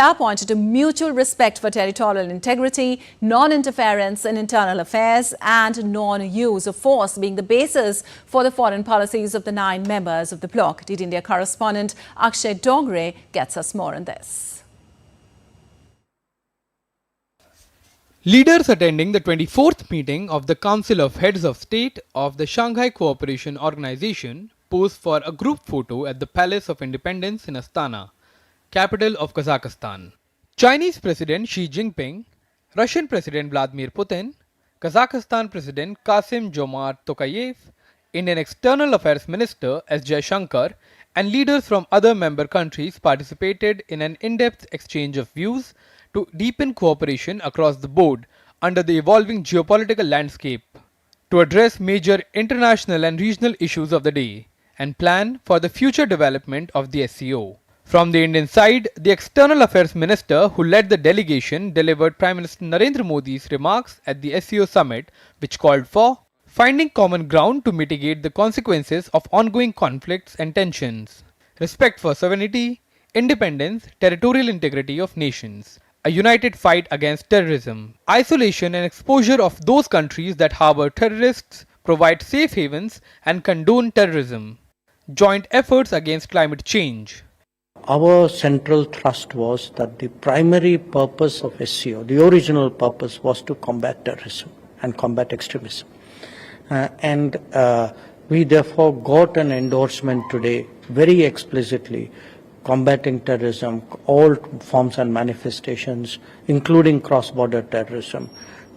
pointed to mutual respect for territorial integrity, non-interference in internal affairs and non-use of force being the basis for the foreign policies of the 9 members of the bloc. DD India correspondent Akshay Dongre gets us more on this. Leaders attending the 24th meeting of the Council of Heads of State of the Shanghai Cooperation Organization posed for a group photo at the Palace of Independence in Astana, capital of Kazakhstan. Chinese President Xi Jinping, Russian President Vladimir Putin, Kazakhstan President Kassym-Jomart Tokayev, Indian External Affairs Minister S. Jaishankar, and leaders from other member countries participated in an in-depth exchange of views to deepen cooperation across the board under the evolving geopolitical landscape, to address major international and regional issues of the day, and plan for the future development of the SCO. From the Indian side, the External Affairs Minister who led the delegation delivered Prime Minister Narendra Modi's remarks at the SCO summit, which called for finding common ground to mitigate the consequences of ongoing conflicts and tensions, respect for sovereignty, independence, territorial integrity of nations, a united fight against terrorism, isolation and exposure of those countries that harbor terrorists, provide safe havens and condone terrorism, joint efforts against climate change. Our central thrust was that the primary purpose of SCO, the original purpose, was to combat terrorism and combat extremism. We therefore got an endorsement today very explicitly combating terrorism, all forms and manifestations, including cross-border terrorism,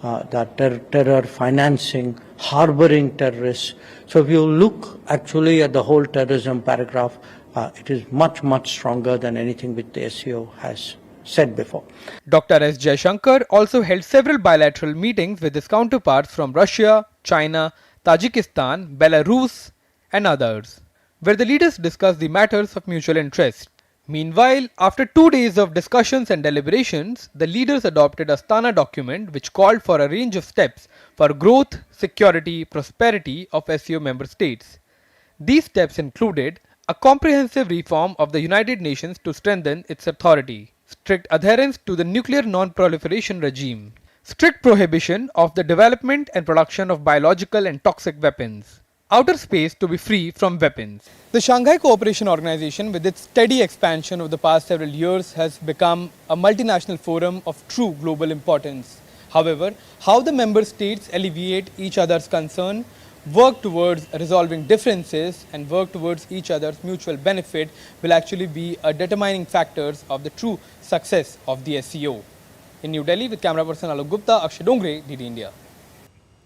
terror financing, harboring terrorists. So if you look actually at the whole terrorism paragraph, it is much, much stronger than anything which the SCO has said before. Dr. S. Jaishankar also held several bilateral meetings with his counterparts from Russia, China, Tajikistan, Belarus and others, where the leaders discussed the matters of mutual interest. Meanwhile, after 2 days of discussions and deliberations, the leaders adopted a Astana document which called for a range of steps for growth, security, prosperity of SCO member states. These steps included a comprehensive reform of the United Nations to strengthen its authority, strict adherence to the nuclear non-proliferation regime, strict prohibition of the development and production of biological and toxic weapons, outer space to be free from weapons. The Shanghai Cooperation Organization, with its steady expansion over the past several years, has become a multinational forum of true global importance. However, how the member states alleviate each other's concern, work towards resolving differences and work towards each other's mutual benefit will actually be a determining factors of the true success of the SCO. In New Delhi with camera person Alok Gupta, Akshay Dongre, DD India.